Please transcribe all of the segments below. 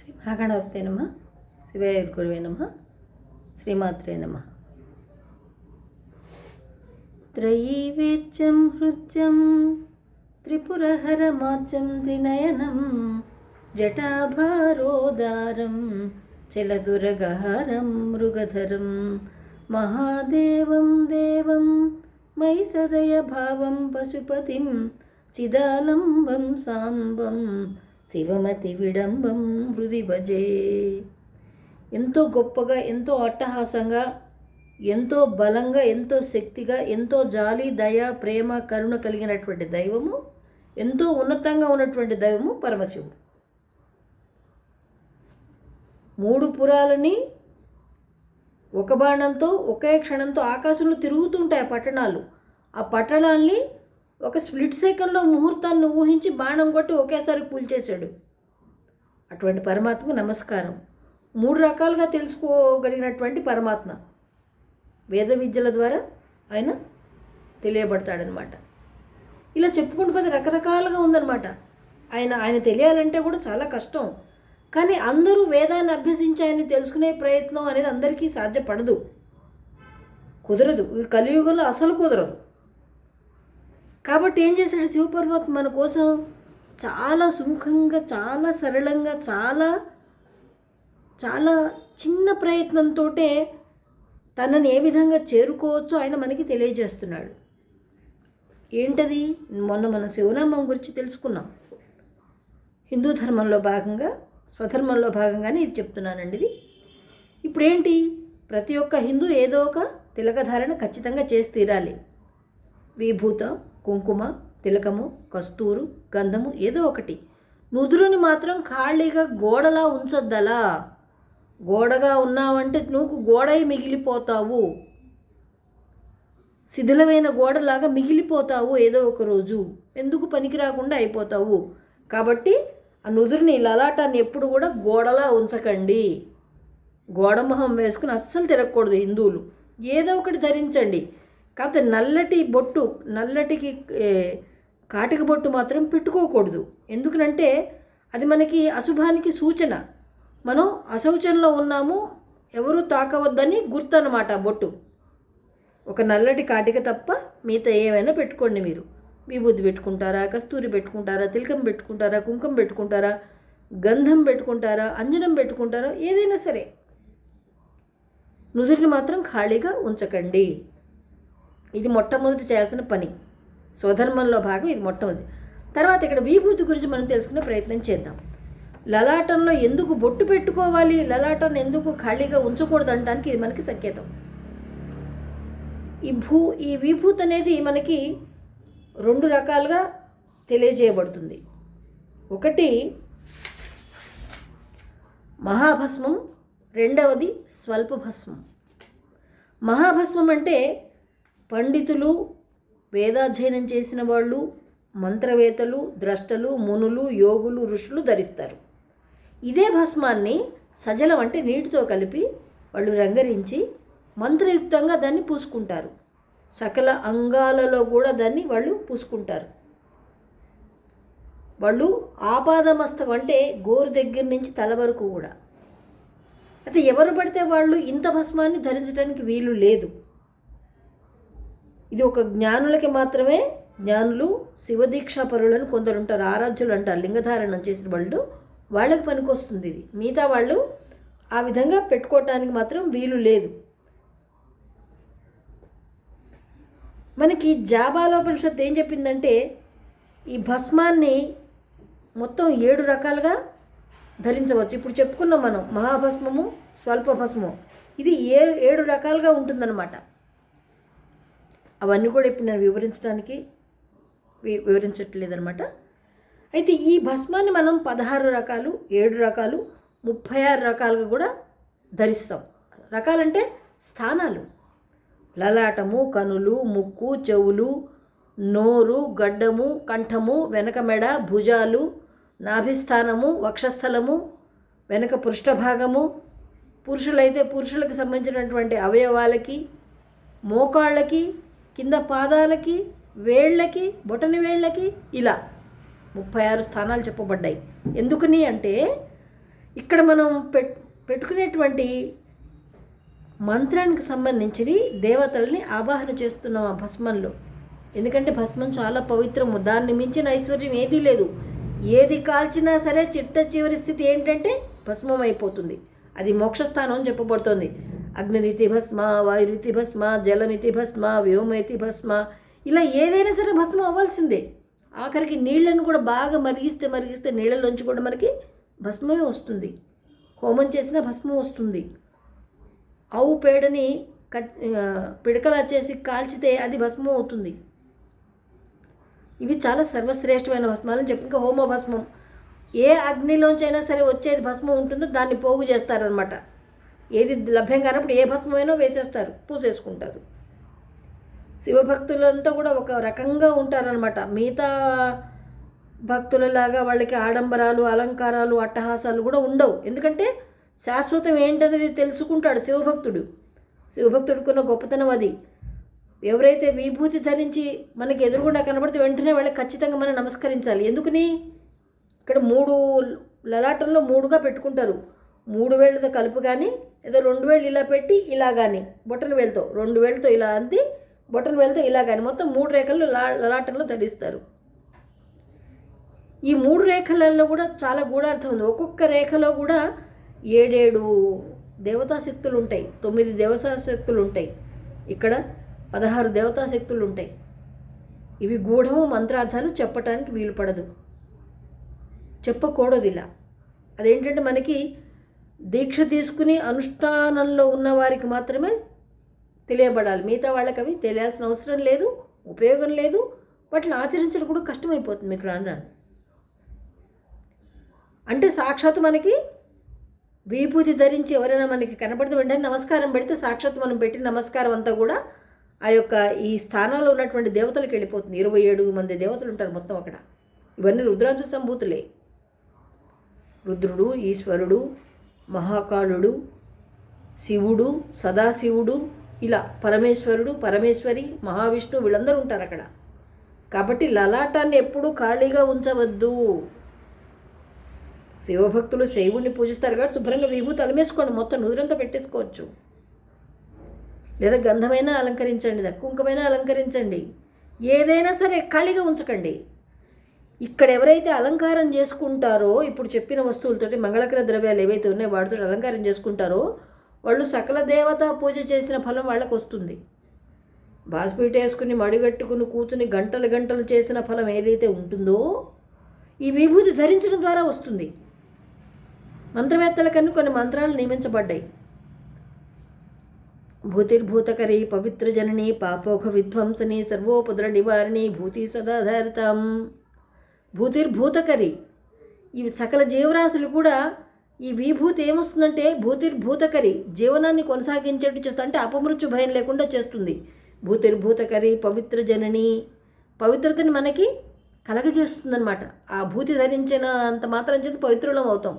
శ్రీ మహాగణపతే నమ. శివాయ గురువే నమ. శ్రీమాత్రే నమ. త్రయీవేద్యం హృద్యం త్రిపురహరమాచం త్రినయనం జటాభారోదారం చలదురగహారం మృగధరం మహాదేవం దేవం మయి సదయ భావం పశుపతిం చిదాలంబం సాంబం శివమతి విడంబం హృది భజే. ఎంతో గొప్పగా, ఎంతో అట్టహాసంగా, ఎంతో బలంగా, ఎంతో శక్తిగా, ఎంతో జాలి, దయ, ప్రేమ, కరుణ కలిగినటువంటి దైవము, ఎంతో ఉన్నతంగా ఉన్నటువంటి దైవము పరమశివుడు. 3 పురాలని ఒక బాణంతో ఒకే క్షణంతో ఆకాశంలో తిరుగుతుంటాయి ఆ పట్టణాలు. ఆ పట్టణాల్ని ఒక స్ప్లిట్ సెకండ్లో ముహూర్తాన్ని ఊహించి బాణం కొట్టి ఒకేసారి కూల్చేశాడు. అటువంటి పరమాత్మకు నమస్కారం. 3 రకాలుగా తెలుసుకోగలిగినటువంటి పరమాత్మ. వేద విద్యల ద్వారా ఆయన తెలియబడతాడనమాట. ఇలా చెప్పుకుంటూ పోతే రకరకాలుగా ఉందన్నమాట. ఆయన తెలియాలంటే కూడా చాలా కష్టం. కానీ అందరూ వేదాన్ని అభ్యసించి ఆయన తెలుసుకునే ప్రయత్నం అనేది అందరికీ సాధ్యపడదు, కుదరదు. ఈ కలియుగంలో అసలు కుదరదు. కాబట్టి ఏం చేశాడు శివపరమాత్మ మన కోసం? చాలా సుముఖంగా, చాలా సరళంగా, చాలా చాలా చిన్న ప్రయత్నంతో తనని ఏ విధంగా చేరుకోవచ్చో ఆయన మనకి తెలియజేస్తున్నాడు. ఏంటది? మొన్న మనం శివనామం గురించి తెలుసుకున్నాం. హిందూ ధర్మంలో భాగంగా, స్వధర్మంలో భాగంగానే ఇది చెప్తున్నానండి. ఇది ఇప్పుడేంటి, ప్రతి ఒక్క హిందూ ఏదో ఒక తిలకధారణ ఖచ్చితంగా చేసి తీరాలి. విభూత, కుంకుమ, తిలకము, కస్తూరు, గంధము, ఏదో ఒకటి. నుదురుని మాత్రం ఖాళీగా గోడలా ఉంచొద్దలా. గోడగా ఉన్నావంటే నువ్వు గోడై మిగిలిపోతావు, శిథిలమైన గోడలాగా మిగిలిపోతావు. ఏదో ఒక రోజు ఎందుకు పనికి రాకుండా అయిపోతావు. కాబట్టి ఆ నుదురుని, లలాటాన్ని ఎప్పుడు కూడా గోడలా ఉంచకండి. గోడమొహం వేసుకుని అస్సలు తిరగకూడదు హిందువులు. ఏదో ఒకటి ధరించండి. కాకపోతే నల్లటి బొట్టు, నల్లటికి కాటిక బొట్టు మాత్రం పెట్టుకోకూడదు. ఎందుకనంటే అది మనకి అశుభానికి సూచన. మనం అశౌచంలో ఉన్నాము, ఎవరు తాకవద్దని గుర్తు అన్నమాట ఆ బొట్టు. ఒక నల్లటి కాటిక తప్ప మిగతా ఏమైనా పెట్టుకోండి. మీరు విభూతి పెట్టుకుంటారా, కస్తూరి పెట్టుకుంటారా, తిలకం పెట్టుకుంటారా, కుంకుమ పెట్టుకుంటారా, గంధం పెట్టుకుంటారా, అంజనం పెట్టుకుంటారా, ఏదైనా సరే నుదురిని మాత్రం ఖాళీగా ఉంచకండి. ఇది మొట్టమొదటి చేయాల్సిన పని. స్వధర్మంలో భాగం ఇది మొట్టమొదటి. తర్వాత ఇక్కడ విభూతి గురించి మనం తెలుసుకునే ప్రయత్నం చేద్దాం. లలాటంలో ఎందుకు బొట్టు పెట్టుకోవాలి, లలాటాన్ని ఎందుకు ఖాళీగా ఉంచకూడదు అనడానికి ఇది మనకి సంకేతం. ఈ విభూతి అనేది మనకి 2 రకాలుగా తెలియజేయబడుతుంది. ఒకటి మహాభస్మం, రెండవది స్వల్పభస్మం. మహాభస్మం అంటే పండితులు, వేదాధ్యయనం చేసిన వాళ్ళు, మంత్రవేత్తలు, ద్రష్టలు, మునులు, యోగులు, ఋషులు ధరిస్తారు. ఇదే భస్మాన్ని సజలం అంటే నీటితో కలిపి వాళ్ళు రంగరించి మంత్రయుక్తంగా దాన్ని పూసుకుంటారు. సకల అంగాలలో కూడా దాన్ని వాళ్ళు పూసుకుంటారు. వాళ్ళు ఆపాదమస్తకం అంటే గోరు దగ్గర నుంచి తల వరకు కూడా. అయితే ఎవరు పడితే వాళ్ళు ఇంత భస్మాన్ని ధరించడానికి వీలు లేదు. ఇది ఒక జ్ఞానులకి మాత్రమే. జ్ఞానులు, శివదీక్షాపరులను కొందరు ఉంటారు, ఆరాధ్యులు అంటారు, లింగధారణం చేసిన వాళ్ళు, వాళ్ళకి పనికొస్తుంది ఇది. మిగతా వాళ్ళు ఆ విధంగా పెట్టుకోవటానికి మాత్రం వీలు లేదు. మనకి జాబాలోపనిషత్తు ఏం చెప్పిందంటే ఈ భస్మాన్ని మొత్తం 7 రకాలుగా ధరించవచ్చు. ఇప్పుడు చెప్పుకున్నాం మనం మహాభస్మము, స్వల్ప భస్మము. ఇది 7 రకాలుగా ఉంటుందన్నమాట. అవన్నీ కూడా ఇప్పుడు నేను వివరించట్లేదనమాట. అయితే ఈ భస్మాన్ని మనం 16 రకాలు, 7 రకాలు, 36 రకాలుగా కూడా ధరిస్తాం. రకాలంటే స్థానాలు. లలాటము, కనులు, ముక్కు, చెవులు, నోరు, గడ్డము, కంఠము, వెనక మెడ, భుజాలు, నాభిస్థానము, వక్షస్థలము, వెనక పృష్ఠభాగము, పురుషులైతే పురుషులకు సంబంధించినటువంటి అవయవాలకి, మోకాళ్ళకి, కింద పాదాలకి, వేళ్ళకి, బొటని వేళ్ళకి, ఇలా 36 స్థానాలు చెప్పబడ్డాయి. ఎందుకని అంటే ఇక్కడ మనం పెట్టుకునేటువంటి మంత్రానికి సంబంధించి దేవతల్ని ఆవాహన చేస్తున్నాం ఆ భస్మంలో. ఎందుకంటే భస్మం చాలా పవిత్రము, దాన్ని మించిన ఐశ్వర్యం ఏదీ లేదు. ఏది కాల్చినా సరే చిట్ట చివరి స్థితి ఏంటంటే భస్మం అయిపోతుంది. అది మోక్షస్థానం అని చెప్పబడుతుంది. అగ్నిరీతి భస్మ, వాయురీతి భస్మ, జలమితి భస్మ, వ్యోమయితి భస్మ, ఇలా ఏదైనా సరే భస్మం అవ్వాల్సిందే. ఆఖరికి నీళ్లను కూడా బాగా మరిగిస్తే నీళ్ళలోంచి కూడా మనకి భస్మమే వస్తుంది. హోమం చేసినా భస్మం వస్తుంది. ఆవు పేడని పిడకలా చేసి కాల్చితే అది భస్మం అవుతుంది. ఇవి చాలా సర్వశ్రేష్టమైన భస్మాలని చెప్పి, ఇంకా హోమ భస్మం ఏ అగ్నిలోంచైనా సరే వచ్చేది భస్మం ఉంటుందో దాన్ని పోగు చేస్తారనమాట. ఏది లభ్యం కానప్పుడు ఏ భస్మమైనా వేసేస్తారు, పూసేసుకుంటారు. శివభక్తులంతా కూడా ఒక రకంగా ఉంటారనమాట. మిగతా భక్తులలాగా వాళ్ళకి ఆడంబరాలు, అలంకారాలు, అట్టహాసాలు కూడా ఉండవు. ఎందుకంటే శాశ్వతం ఏంటనేది తెలుసుకుంటాడు శివభక్తుడు. శివభక్తుడికున్న గొప్పతనం అది. ఎవరైతే విభూతి ధరించి మనకి ఎదురుగుండా కనబడితే వెంటనే వాళ్ళకి ఖచ్చితంగా మనం నమస్కరించాలి. ఎందుకని? ఇక్కడ 3 లలాటంలో 3గా పెట్టుకుంటారు. 3 వేళ్ళతో కలుపు కానీ, ఏదో 2 వేళ్ళు ఇలా పెట్టి ఇలా కానీ, బొటన వేలుతో 2 వేళ్ళతో ఇలా అంది, బొటన వేలుతో ఇలా కానీ, మొత్తం 3 రేఖలు లలాటంలో ధరిస్తారు. ఈ 3 రేఖలలో కూడా చాలా గూఢార్థం ఉంది. ఒక్కొక్క రేఖలో కూడా 7 దేవతాశక్తులు ఉంటాయి, 9 దేవతాశక్తులు ఉంటాయి, ఇక్కడ 16 దేవతాశక్తులు ఉంటాయి. ఇవి గూఢము, మంత్రార్థాలు చెప్పటానికి వీలు పడదు, చెప్పకూడదు ఇలా. అదేంటంటే మనకి దీక్ష తీసుకుని అనుష్ఠానంలో ఉన్న వారికి మాత్రమే తెలియబడాలి. మిగతా వాళ్ళకి అవి తెలియాల్సిన అవసరం లేదు, ఉపయోగం లేదు. వాటిని ఆచరించడం కూడా కష్టమైపోతుంది మీకు రాను రాను. అంటే సాక్షాత్తు మనకి విభూతి ధరించి ఎవరైనా మనకి కనపడితే వెంటనే నమస్కారం పెడితే సాక్షాత్తు మనం పెట్టిన నమస్కారం అంతా కూడా ఆ యొక్క ఈ స్థానాల్లో ఉన్నటువంటి దేవతలకు వెళ్ళిపోతుంది. 27 మంది దేవతలు ఉంటారు మొత్తం అక్కడ. ఇవన్నీ రుద్రాంశ సంభూతులే. రుద్రుడు, ఈశ్వరుడు, మహాకాళుడు, శివుడు, సదాశివుడు, ఇలా పరమేశ్వరుడు, పరమేశ్వరి, మహావిష్ణువు, వీళ్ళందరూ ఉంటారు అక్కడ. కాబట్టి లలాటాన్ని ఎప్పుడూ ఖాళీగా ఉంచవద్దు. శివభక్తులు శైవుణ్ణి పూజిస్తారు కాబట్టి శుభ్రంగా విభూతి అలమేసుకోండి, మొత్తం నూరంతా పెట్టేసుకోవచ్చు. లేదా గంధమైనా అలంకరించండి, లేదా కుంకుమైనా అలంకరించండి. ఏదైనా సరే ఖాళీగా ఉంచకండి. ఇక్కడ ఎవరైతే అలంకారం చేసుకుంటారో, ఇప్పుడు చెప్పిన వస్తువులతోటి మంగళకర ద్రవ్యాలు ఏవైతే ఉన్నాయో వాటితో అలంకారం చేసుకుంటారో వాళ్ళు సకల దేవతా పూజ చేసిన ఫలం వాళ్ళకు వస్తుంది. బాస్పీట వేసుకుని మడిగట్టుకుని కూర్చుని గంటలు గంటలు చేసిన ఫలం ఏదైతే ఉంటుందో ఈ విభూతి ధరించడం ద్వారా వస్తుంది. మంత్రవేత్తలకన్నా కొన్ని మంత్రాలు నియమించబడ్డాయి. భూతిర్భూతకరి పవిత్ర జనని పాపోఘ విధ్వంసని సర్వోపద్ర నివారిణి భూతి సదాధారితం. భూతిర్భూతకరి, ఇవి సకల జీవరాశులు కూడా ఈ విభూతి ఏమొస్తుందంటే భూతిర్భూతకరి, జీవనాన్ని కొనసాగించేట్టు చేస్తుంది. అంటే అపమృత్యు భయం లేకుండా చేస్తుంది. భూతిర్భూతకరి పవిత్ర జనని, పవిత్రతని మనకి కలగజేస్తుందన్నమాట. ఆ భూతి ధరించిన అంత మాత్రం చేత పవిత్రులం అవుతాం.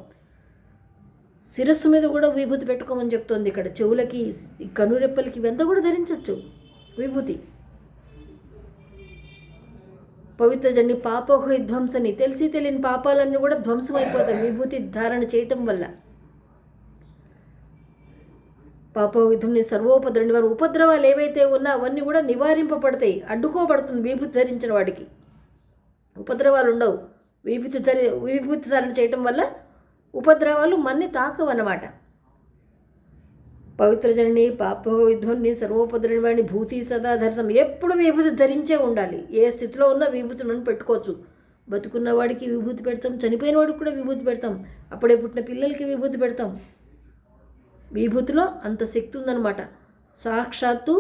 శిరస్సు మీద కూడా విభూతి పెట్టుకోమని చెప్తోంది ఇక్కడ. చెవులకి, కనురెప్పలకి ఇవంతా కూడా ధరించవచ్చు విభూతి. పవిత్ర జన్ని పాపోహ విధ్వంసని, తెలిసి తెలియని పాపాలన్నీ కూడా ధ్వంసం అయిపోతాయి విభూతి ధారణ చేయటం వల్ల. పాపో విధుని సర్వోపద్ర నివారణ, ఉపద్రవాలు ఏవైతే ఉన్నా అవన్నీ కూడా నివారింపబడతాయి, అడ్డుకోబడుతుంది విభూతి ధరించిన వాడికి. ఉపద్రవాలు ఉండవు. విభూతి ధారణ చేయటం వల్ల ఉపద్రవాలు మన్ని తాకవన్నమాట. పవిత్ర జనని పాపో విధ్వని సర్వోపద్రని వాడిని భూతి సదాధరితం, ఎప్పుడు విభూతి ధరించే ఉండాలి. ఏ స్థితిలో ఉన్నా విభూతి మనం పెట్టుకోవచ్చు. బతుకున్న వాడికి విభూతి పెడతాం, చనిపోయిన వాడికి కూడా విభూతి పెడతాం, అప్పుడే పుట్టిన పిల్లలకి విభూతి పెడతాం. విభూతిలో అంత శక్తి ఉందన్నమాట. సాక్షాత్తు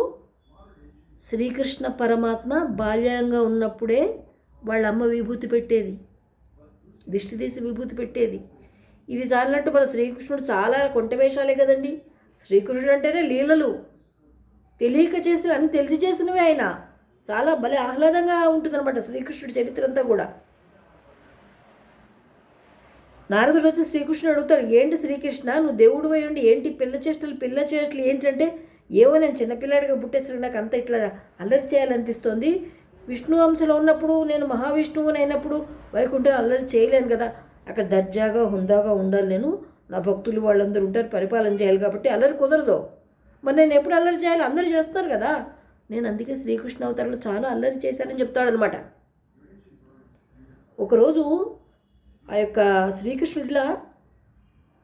శ్రీకృష్ణ పరమాత్మ బాల్యంగా ఉన్నప్పుడే వాళ్ళ అమ్మ విభూతి పెట్టేది, దిష్టి తీసి విభూతి పెట్టేది. ఇది చాలినట్టు మన శ్రీకృష్ణుడు చాలా కొంట వేషాలే కదండి. శ్రీకృష్ణుడు అంటేనే లీలలు, తెలియక చేసిన అని తెలిసి చేసినవి. ఆయన చాలా భలే ఆహ్లాదంగా ఉంటుందన్నమాట శ్రీకృష్ణుడి చరిత్ర అంతా కూడా. నారదుడు వచ్చి శ్రీకృష్ణుడు అడుగుతాడు, ఏంటి శ్రీకృష్ణ నువ్వు దేవుడు అయి ఉండి ఏంటి పిల్ల చేష్టలు ఏంటంటే, ఏవో నేను చిన్నపిల్లాడిగా పుట్టేసరికి నాకు అంత ఇట్లా అల్లరి చేయాలనిపిస్తోంది. విష్ణు అంశలో ఉన్నప్పుడు నేను మహావిష్ణువుని అయినప్పుడు వైకుంఠం అల్లరి చేయలేను కదా, అక్కడ దర్జాగా హుందాగా ఉండాలి నేను, నా భక్తులు వాళ్ళందరూ ఉంటారు, పరిపాలన చేయాలి కాబట్టి అల్లరి కుదరదు. మరి నేను ఎప్పుడు అల్లరి చేయాలి? అందరూ చేస్తున్నారు కదా. నేను అందుకే శ్రీకృష్ణ అవతారంలో చాలా అల్లరి చేశానని చెప్తాడనమాట. ఒకరోజు ఆ యొక్క శ్రీకృష్ణుడిలా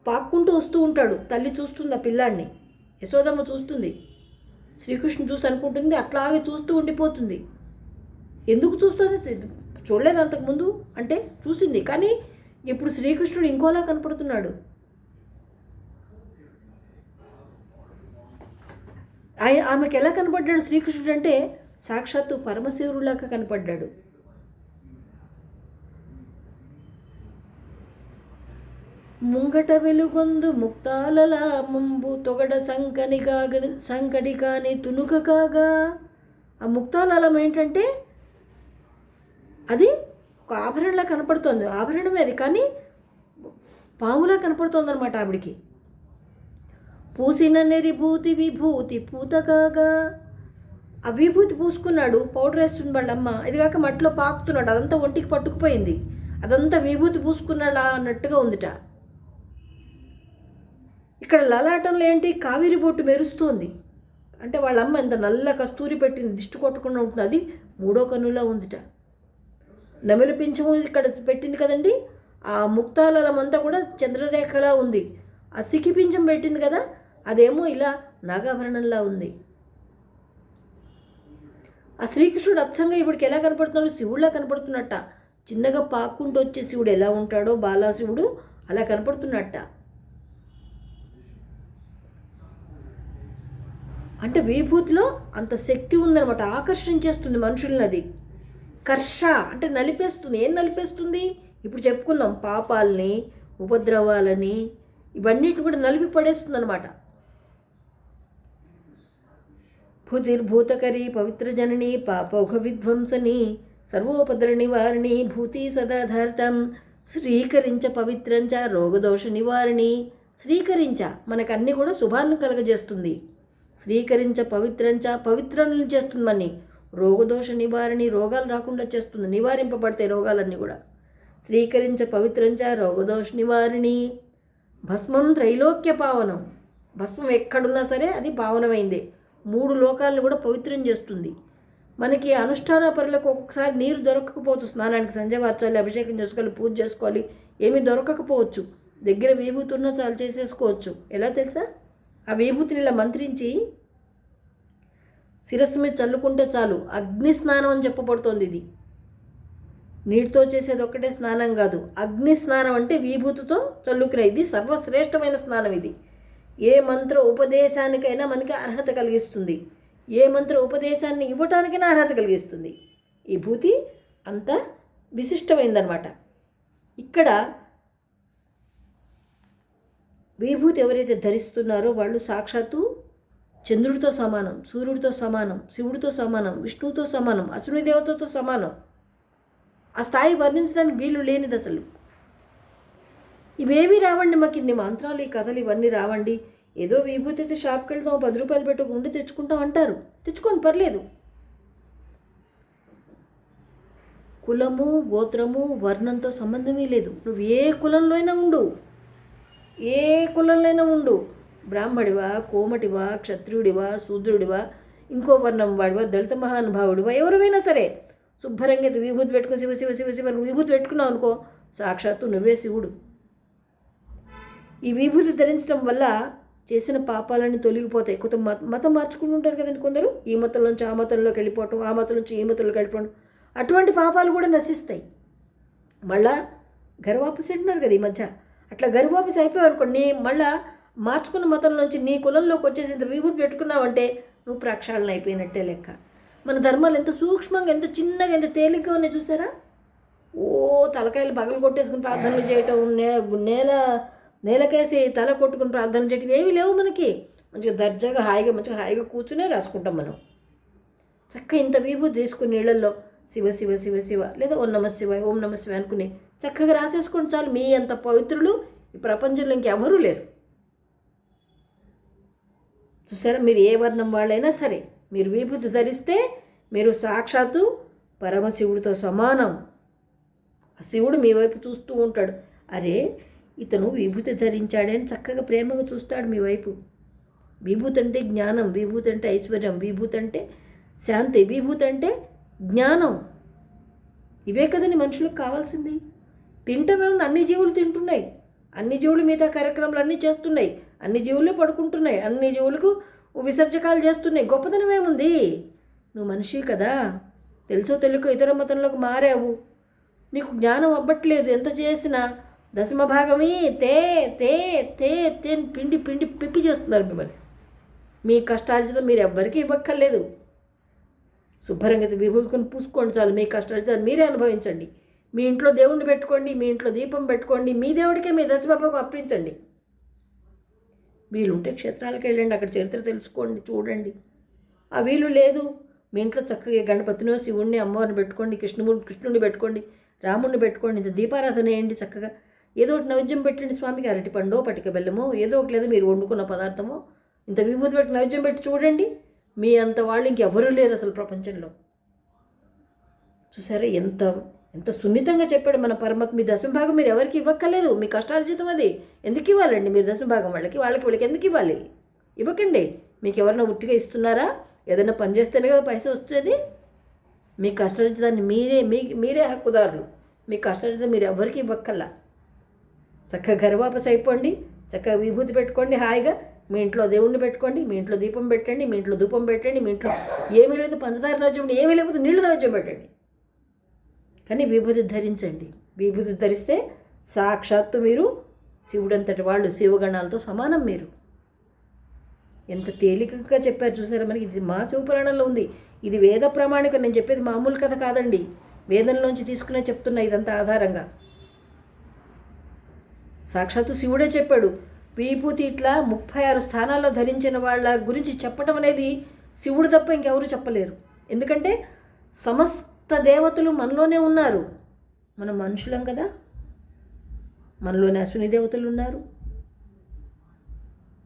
పాక్కుంటూ వస్తూ ఉంటాడు. తల్లి చూస్తుంది ఆ పిల్లాడిని, యశోదమ్మ చూస్తుంది. శ్రీకృష్ణుడు చూసి అనుకుంటుంది, అట్లాగే చూస్తూ ఉండిపోతుంది. ఎందుకు చూస్తుంది? చూడలేదు అంతకుముందు అంటే చూసింది, కానీ ఇప్పుడు శ్రీకృష్ణుడు ఇంకోలా కనపడుతున్నాడు. ఆమెకు ఎలా కనపడ్డాడు శ్రీకృష్ణుడు అంటే సాక్షాత్తు పరమశివుడిలాగా కనపడ్డాడు. ముంగట వెలుగొందు ముక్తాలలా ముంబు తొగడ సంకడి కాని తునుక కాగా. ఆ ముక్తాలలం ఏంటంటే అది ఒక ఆభరణలా కనపడుతోంది. ఆభరణమే అది, కానీ పాములా కనపడుతోంది అనమాట ఆవిడికి. పూసిన నెరిభూతి విభూతి పూత కాగా. ఆ విభూతి పూసుకున్నాడు, పౌడర్ వేస్తుంది వాళ్ళమ్మ. ఇది కాక మట్టిలో పాకుతున్నాడు, అదంతా ఒంటికి పట్టుకుపోయింది. అదంతా విభూతి పూసుకున్నాడా అన్నట్టుగా ఉందిట. ఇక్కడ లలాటంలో ఏంటి? కావేరి బొట్టు మెరుస్తోంది. అంటే వాళ్ళమ్మ ఎంత నల్ల కస్తూరి పెట్టింది, దిష్టి కొట్టకుండా ఉంటుంది. అది 3వ కన్నులా ఉందిట. నెమలి పింఛము ఇక్కడ పెట్టింది కదండి, ఆ ముక్తాలమంతా కూడా చంద్రరేఖలా ఉంది. ఆ సికి పింఛం పెట్టింది కదా, అదేమో ఇలా నాగాభరణంలా ఉంది. ఆ శ్రీకృష్ణుడు అచ్చంగా ఇప్పటికి ఎలా కనపడుతున్నాడు? శివుడిలా కనపడుతున్నట్ట. చిన్నగా పాక్కుంటూ వచ్చే శివుడు ఎలా ఉంటాడో బాలాశివుడు అలా కనపడుతున్నట్ట. అంటే విభూతిలో అంత శక్తి ఉందన్నమాట, ఆకర్షించేస్తుంది మనుషుల్ని. అది కర్ష అంటే నలిపేస్తుంది. ఏం నలిపేస్తుంది? ఇప్పుడు చెప్పుకున్నాం, పాపాలని, ఉపద్రవాలని, ఇవన్నిటి కూడా నలిపి పడేస్తుంది అనమాట. భూతిర్భూతకరి పవిత్ర జనని పాపౌఘ విధ్వంసని సర్వోపద్ర నివారిణి భూతి సదాధార్థం శ్రీకరించ పవిత్రంచ రోగదోష నివారిణి. శ్రీకరించ మనకన్నీ కూడా శుభాలను కలగజేస్తుంది. శ్రీకరించ పవిత్రంచ పవిత్రాలను చేస్తుంది మన్ని. రోగదోష నివారిణి రోగాలు రాకుండా చేస్తుంది, నివారింపబడతాయి రోగాలన్నీ కూడా. శ్రీకరించ పవిత్రంచ రోగదోష నివారిణి. భస్మం త్రైలోక్య పావనం. భస్మం ఎక్కడున్నా సరే అది పావనమైందే. 3 లోకాలను కూడా పవిత్రం చేస్తుంది. మనకి అనుష్ఠాన పరులకు ఒక్కొక్కసారి నీరు దొరకకపోవచ్చు, స్నానానికి సంధ్య వార్చాలి, అభిషేకం చేసుకోవాలి, పూజ చేసుకోవాలి, ఏమీ దొరకకపోవచ్చు. దగ్గర విభూతి ఉన్నా చాలు చేసేసుకోవచ్చు. ఎలా తెలుసా? ఆ విభూతిని ఇలా మంత్రించి శిరస్సు మీద చల్లుకుంటే చాలు. అగ్ని స్నానం అని చెప్పబడుతోంది. ఇది నీటితో చేసేది ఒక్కటే స్నానం కాదు, అగ్ని స్నానం అంటే విభూతితో చల్లుకునే. ఇది సర్వశ్రేష్టమైన స్నానం. ఇది ఏ మంత్ర ఉపదేశానికైనా మనకి అర్హత కలిగిస్తుంది, ఏ మంత్ర ఉపదేశాన్ని ఇవ్వటానికైనా అర్హత కలిగిస్తుంది. ఈ భూతి అంత విశిష్టమైందనమాట. ఇక్కడ విభూతి ఎవరైతే ధరిస్తున్నారో వాళ్ళు సాక్షాత్తు చంద్రుడితో సమానం, సూర్యుడితో సమానం, శివుడితో సమానం, విష్ణువుతో సమానం, అశ్విని దేవతతో సమానం. ఆ స్థాయి వర్ణించడానికి వీలు లేనిది అసలు. ఇవేమీ రావండి మాకు, ఇన్ని మంత్రాలు, ఈ కథలు ఇవన్నీ రావండి. ఏదో విభూతి అయితే షాప్కి వెళ్తాం, 10 రూపాయలు పెట్టి ఉండి తెచ్చుకుంటాం అంటారు. తెచ్చుకోండి, పర్లేదు. కులము, గోత్రము, వర్ణంతో సంబంధమే లేదు. నువ్వు ఏ కులంలో అయినా ఉండు, ఏ కులంలో ఉండు, బ్రాహ్మడివా, కోమటివా, క్షత్రియుడివా, శూద్రుడివా, ఇంకో వర్ణం వాడివా, దళిత మహానుభావుడివా, ఎవరైనా సరే శుభ్రంగా విభూతి పెట్టుకుని శివ శివ శివ శివ విభూతి పెట్టుకున్నావు అనుకో, సాక్షాత్తు నువ్వే శివుడు. ఈ విభూతి ధరించడం వల్ల చేసిన పాపాలన్నీ తొలగిపోతాయి. కొంత మతం మార్చుకుంటుంటారు కదండి కొందరు, ఈ మతంలోంచి ఆ మతంలోకి వెళ్ళిపోవటం, ఆ మతం నుంచి ఈ మతంలోకి వెళ్ళిపోవడం, అటువంటి పాపాలు కూడా నశిస్తాయి. మళ్ళా గర్వాపసి అంటున్నారు కదా ఈ మధ్య, అట్లా గర్వాపసి అయిపోయావు అనుకోండి, మళ్ళా మార్చుకున్న మతంలోంచి నీ కులంలోకి వచ్చేసి ఇంత విభూతి పెట్టుకున్నావంటే నువ్వు ప్రక్షాళన అయిపోయినట్టే లెక్క. మన ధర్మాలు ఎంత సూక్ష్మంగా, ఎంత చిన్నగా, ఎంత తేలిగ్గా ఉన్నాయి చూసారా? ఓ తలకాయలు పగలు కొట్టేసుకుని ప్రార్థనలు చేయటం, నేలకేసి తల కొట్టుకుని ప్రార్థన చేయటం ఏమీ లేవు మనకి. మంచిగా దర్జాగా మంచిగా హాయిగా కూర్చునే రాసుకుంటాం మనం. చక్కగా ఇంత విభూతి తీసుకుని నీళ్ళల్లో శివ శివ శివ శివ లేదా ఓం నమ శివాయ, ఓం నమ శివాయ అనుకుని చక్కగా రాసేసుకోండి చాలు. మీ అంత పవిత్రులు ఈ ప్రపంచంలో ఇంకెవరూ లేరు. చూసారా? మీరు ఏ వర్ణం వాళ్ళైనా సరే మీరు విభూతి ధరిస్తే మీరు సాక్షాత్తు పరమశివుడితో సమానం. ఆ శివుడు మీ వైపు చూస్తూ ఉంటాడు. అరే ఇతను విభూతి ధరించాడే అని చక్కగా ప్రేమగా చూస్తాడు మీ వైపు. విభూతి అంటే జ్ఞానం, విభూతి అంటే ఐశ్వర్యం, విభూతి అంటే శాంతి, విభూతి అంటే జ్ఞానం. ఇవే కదండి మనుషులకు కావాల్సింది. తింటమే ఉంది, అన్ని జీవులు తింటున్నాయి, అన్ని జీవులు మిగతా కార్యక్రమాలు అన్నీ చేస్తున్నాయి, అన్ని జీవులు పడుకుంటున్నాయి, అన్ని జీవులకు విసర్జకాలు చేస్తున్నాయి. గొప్పతనం ఏముంది? నువ్వు మనిషి కదా, తెలుసో తెలియకో ఇతర మతంలోకి మారావు, నీకు జ్ఞానం అవ్వట్లేదు. ఎంత చేసినా దశమ భాగమే తే తే తే తే పిండి పిండి పిప్పి చేస్తున్నారు మిమ్మల్ని. మీ కష్టార్జితం మీరు ఎవ్వరికీ ఇవ్వక్కర్లేదు. శుభ్రంగా విభూతుకొని పూసుకోండి చాలు. మీ కష్టార్జితం మీరే అనుభవించండి. మీ ఇంట్లో దేవుణ్ణి పెట్టుకోండి, మీ ఇంట్లో దీపం పెట్టుకోండి, మీ దేవుడికే మీ దశబాబాకు అర్పించండి. వీలుంటే క్షేత్రాలకు వెళ్ళండి, అక్కడ చరిత్ర తెలుసుకోండి, చూడండి. ఆ వీలు లేదు, మీ ఇంట్లో చక్కగా గణపతినో శివుణ్ణి అమ్మవారిని పెట్టుకోండి, కృష్ణుడిని పెట్టుకోండి, రాముడిని పెట్టుకోండి. ఇంత దీపారాధన వేయండి, చక్కగా ఏదో ఒకటి నైవేద్యం పెట్టండి స్వామికి. అరటి పండో పటిక బెల్లమో ఏదో ఒకటి, లేదా మీరు వండుకున్న పదార్థమో ఇంత విభూతి పెట్టి నైవేద్యం పెట్టి చూడండి. మీ అంత వాళ్ళు ఇంకెవరూ లేరు అసలు ప్రపంచంలో. చూసారా ఎంత ఎంత సున్నితంగా చెప్పాడు మన పరమాత్మ. మీ దశమభాగం మీరు ఎవరికి ఇవ్వక్కర్లేదు, మీ కష్టార్జితం అది. ఎందుకు ఇవ్వాలండి మీరు దశమభాగం? వాళ్ళకి ఎందుకు ఇవ్వాలి? ఇవ్వకండి. మీకు ఎవరైనా ఉట్టిగా ఇస్తున్నారా? ఏదైనా పని చేస్తేనే కదా పైసా వస్తుంది. మీ కష్టార్జితాన్ని మీరే హక్కుదారులు. మీ కష్టార్జితం మీరు ఎవరికి ఇవ్వక్కల్లా. చక్కగా గర్వాపస్ అయిపోండి, చక్కగా విభూతి పెట్టుకోండి, హాయిగా మీ ఇంట్లో దేవుణ్ణి పెట్టుకోండి, మీ ఇంట్లో దీపం పెట్టండి, మీ ఇంట్లో ధూపం పెట్టండి, మీ ఇంట్లో ఏమీ లేదు పంచదార నైవేద్యం, ఏమీ లేకపోతే నీళ్ళు నైవేద్యం పెట్టండి. కానీ విభూతి ధరించండి. విభూతి ధరిస్తే సాక్షాత్తు మీరు శివుడంతటి వాళ్ళు, శివగణాలతో సమానం మీరు. ఎంత తేలికగా చెప్పారు చూసారా మనకి. ఇది మా శివపురాణంలో ఉంది. ఇది వేద ప్రమాణిక. నేను చెప్పేది మామూలు కథ కాదండి, వేదంలోంచి తీసుకునే చెప్తున్నా. ఇదంతా ఆధారంగా సాక్షాత్తు శివుడే చెప్పాడు. విభూతి ఇట్లా 36 స్థానాల్లో ధరించిన వాళ్ళ గురించి చెప్పడం అనేది శివుడు తప్ప ఇంకెవరు చెప్పలేరు. ఎందుకంటే సమస్త దేవతలు మనలోనే ఉన్నారు. మనం మనుషులం కదా, మనలోని అశ్విని దేవతలు ఉన్నారు,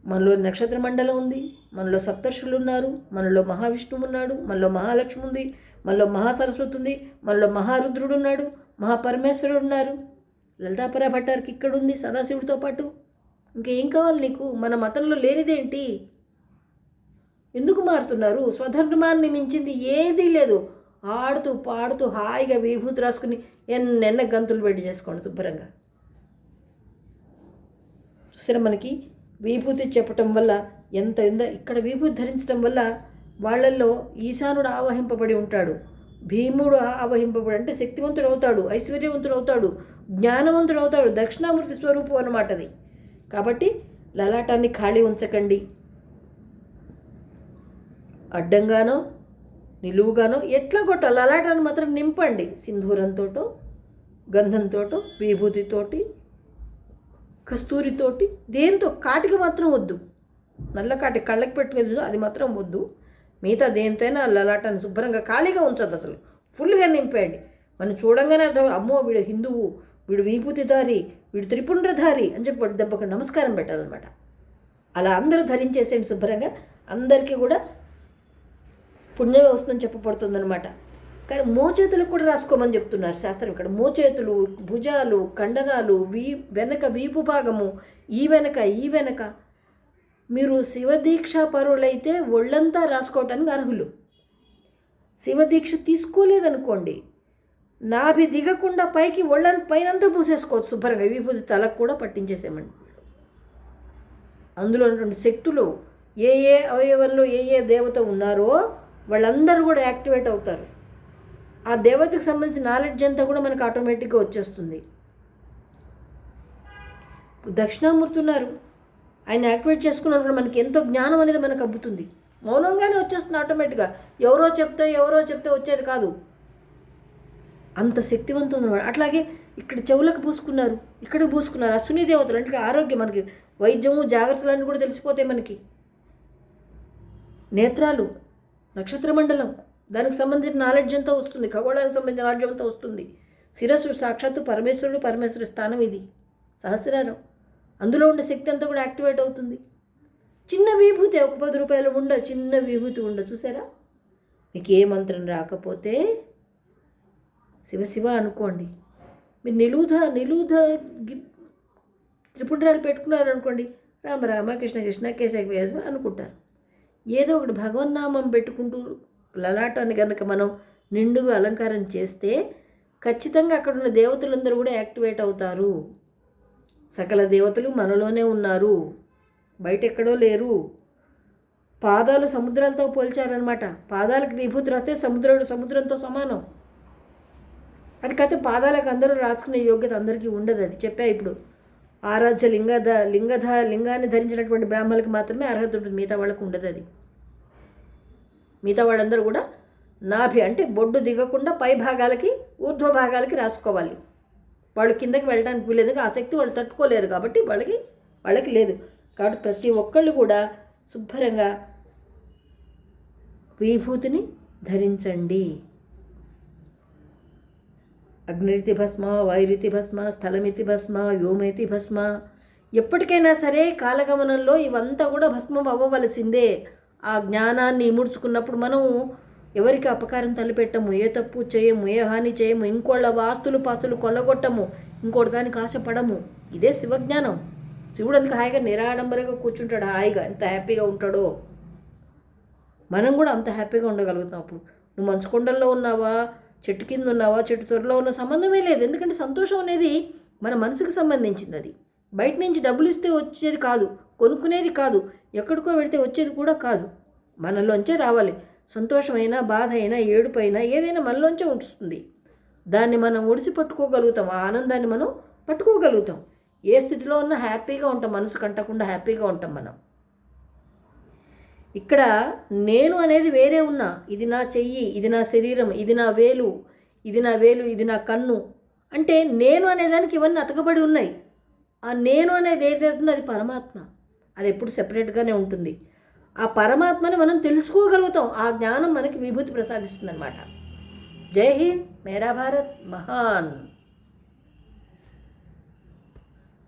మనలో నక్షత్ర మండలం ఉంది, మనలో సప్తర్షులు ఉన్నారు, మనలో మహావిష్ణువు ఉన్నాడు, మనలో మహాలక్ష్మి ఉంది, మనలో మహాసరస్వతి ఉంది, మనలో మహారుద్రుడు ఉన్నాడు, మహాపరమేశ్వరుడు ఉన్నారు, లలితాపరా భట్టారికి ఇక్కడ ఉంది సదాశివుడితో పాటు. ఇంకేం కావాలి నీకు? మన మతంలో లేనిదేంటి? ఎందుకు మారుతున్నారు? స్వధర్మాన్ని మించింది ఏదీ లేదు. ఆడుతూ పాడుతూ హాయిగా విభూతి రాసుకుని ఎన్నెన్న గంతులు పెట్టి చేసుకోండి శుభ్రంగా. చూసారా మనకి విభూతి చెప్పటం వల్ల ఎంత ఉందో. ఇక్కడ విభూతి ధరించడం వల్ల వాళ్ళల్లో ఈశానుడు ఆవహింపబడి ఉంటాడు, భీముడు ఆవహింపబడి, అంటే శక్తివంతుడు అవుతాడు, ఐశ్వర్యవంతుడు అవుతాడు, జ్ఞానవంతుడు అవుతాడు. దక్షిణామూర్తి స్వరూపం అన్నమాట అది. కాబట్టి లలాటాన్ని ఖాళీ ఉంచకండి. అడ్డంగానో నిలువుగానో ఎట్లా కొట్ట లలాటాన్ని మాత్రం నింపండి. సింధూరంతోటో, గంధంతోటో, విభూతితోటి, కస్తూరితోటి, దేంతో కాటికి మాత్రం వద్దు. నల్ల కాటి కళ్ళకి పెట్టుకెళ్ళదు, అది మాత్రం వద్దు. మిగతా దేంతైనా లలాటాన్ని శుభ్రంగా ఖాళీగా ఉంచదు, అసలు ఫుల్గా నింపేయండి. మనం చూడంగానే అర్థం, అమ్మో వీడు హిందువు, వీడు విభూతిధారి, వీడు త్రిపుండ్రధారి అని చెప్పి దెబ్బకు నమస్కారం పెట్టాలన్నమాట. అలా అందరూ ధరించేసేయండి శుభ్రంగా. అందరికీ కూడా పుణ్యమే వస్తుందని చెప్పబడుతుందన్నమాట. కానీ మోచేతులకు కూడా రాసుకోమని చెప్తున్నారు శాస్త్రం ఇక్కడ. మోచేతులు, భుజాలు, కండరాలు, వెనక వీపు భాగము, ఈ వెనక మీరు శివదీక్ష పరులైతే ఒళ్ళంతా రాసుకోవటానికి అర్హులు. శివదీక్ష తీసుకోలేదనుకోండి, నాభి దిగకుండా పైకి ఒళ్ళని పైనంతా పూసేసుకోవచ్చు శుభ్రంగా. విభూతి తలకు కూడా పట్టించేసేమండి. అందులో ఉన్నటువంటి శక్తులు ఏ అవయవంలో ఏ దేవత ఉన్నారో వాళ్ళందరూ కూడా యాక్టివేట్ అవుతారు. ఆ దేవతకు సంబంధించిన నాలెడ్జ్ అంతా కూడా మనకు ఆటోమేటిక్గా వచ్చేస్తుంది. దక్షిణామూర్తి ఉన్నారు, ఆయన యాక్టివేట్ చేసుకున్నప్పుడు మనకి ఎంతో జ్ఞానం అనేది మనకు అబ్బుతుంది. మౌనంగానే వచ్చేస్తుంది ఆటోమేటిక్గా. ఎవరో చెప్తే వచ్చేది కాదు. అంత శక్తివంతం ఉన్నవాడు. అట్లాగే ఇక్కడ చెవులకు పూసుకున్నారు, ఇక్కడికి పూసుకున్నారు. అశ్విని దేవతలు అంటే ఆరోగ్యం, మనకి వైద్యము జాగ్రత్తలన్నీ కూడా తెలిసిపోతాయి మనకి. నేత్రాలు, నక్షత్ర మండలం, దానికి సంబంధించిన నాలెడ్జ్ అంతా వస్తుంది, ఖగోళానికి సంబంధించిన నాలెడ్జ్ అంతా వస్తుంది. శిరస్సు సాక్షాత్తు పరమేశ్వరుడి స్థానం ఇది, సహస్రారం. అందులో ఉండే శక్తి అంతా కూడా యాక్టివేట్ అవుతుంది. చిన్న విభూతి, ఒక 10 రూపాయలు చిన్న విభూతి చూసారా. మీకు ఏ మంత్రం రాకపోతే శివ అనుకోండి. మీరు నిలువుధ త్రిపుండ్రాలు పెట్టుకున్నారు అనుకోండి, రామ రామ కృష్ణ కృష్ణ కేశవ కేశవ అనుకుంటారు. ఏదో ఒకటి భగవన్నామం పెట్టుకుంటూ లలాటాన్ని కనుక మనం నిండుగా అలంకారం చేస్తే ఖచ్చితంగా అక్కడ ఉన్న దేవతలందరూ కూడా యాక్టివేట్ అవుతారు. సకల దేవతలు మనలోనే ఉన్నారు, బయట ఎక్కడో లేరు. పాదాలు సముద్రాలతో పోల్చారనమాట. పాదాలకు విభూతి రాస్తే సముద్రంతో సమానం. అది కాకపోతే పాదాలకు అందరూ రాసుకునే యోగ్యత అందరికీ ఉండదు. అది చెప్పా ఇప్పుడు. ఆరాధ్య లింగాన్ని ధరించినటువంటి బ్రాహ్మణులకు మాత్రమే అర్హత ఉంటుంది, మిగతా వాళ్ళకు ఉండదు. అది మిగతా వాళ్ళందరూ కూడా నాభి అంటే బొడ్డు దిగకుండా పై భాగాలకి ఊర్ధ్వ భాగాలకి రాసుకోవాలి. వాళ్ళు కిందకి వెళ్ళడానికి వీలేదు, ఆ శక్తి వాళ్ళు తట్టుకోలేరు కాబట్టి వాళ్ళకి లేదు. కాబట్టి ప్రతి ఒక్కళ్ళు కూడా శుభ్రంగా విభూతిని ధరించండి. అగ్నిరితి భస్మ, వాయురితి భస్మ, స్థలమితి భస్మ, వ్యోమేతి భస్మ. ఎప్పటికైనా సరే కాలగమనంలో ఇవంతా కూడా భస్మం అవ్వవలసిందే. ఆ జ్ఞానాన్ని ఇముడ్చుకున్నప్పుడు మనం ఎవరికి అపకారం తలపెట్టము, ఏ తప్పు చేయము, ఏ హాని చేయము, ఇంకోళ్ళ ఆస్తులు పాస్తులు కొల్లగొట్టము, ఇంకోటి దానికి ఆశపడము. ఇదే శివజ్ఞానం. శివుడు అందుకు హాయిగా నిరాడంబరంగా కూర్చుంటాడు, హాయిగా ఎంత హ్యాపీగా ఉంటాడో. మనం కూడా అంత హ్యాపీగా ఉండగలుగుతాం. అప్పుడు నువ్వు మంచు కొండల్లో ఉన్నావా, చెట్టు కింద ఉన్నావా, చెట్టు త్వరలో ఉన్న సంబంధమే లేదు. ఎందుకంటే సంతోషం అనేది మన మనసుకు సంబంధించింది. అది బయట నుంచి డబ్బులు ఇస్తే వచ్చేది కాదు, కొనుక్కునేది కాదు, ఎక్కడికో వెళితే వచ్చేది కూడా కాదు. మనలోంచే రావాలి. సంతోషమైనా, బాధ అయినా, ఏడుపైనా ఏదైనా మనలోంచే ఉంటుంది. దాన్ని మనం ఒడిసి పట్టుకోగలుగుతాం, ఆ ఆనందాన్ని మనం పట్టుకోగలుగుతాం. ఏ స్థితిలో ఉన్నా హ్యాపీగా ఉంటాం, మనసు కంటకుండా హ్యాపీగా ఉంటాం మనం. ఇక్కడ నేను అనేది వేరే ఉన్నా, ఇది నా చెయ్యి, ఇది నా శరీరం, ఇది నా వేలు, ఇది నా కన్ను అంటే నేను అనేదానికి ఇవన్నీ అతకబడి ఉన్నాయి. ఆ నేను అనేది ఏదైతుందో అది పరమాత్మ. అది ఎప్పుడు సెపరేట్గానే ఉంటుంది. ఆ పరమాత్మని మనం తెలుసుకోగలుగుతాం. ఆ జ్ఞానం మనకి విభూతి ప్రసాదిస్తుంది అన్నమాట. జై హింద్, మేరా భారత్ మహాన్.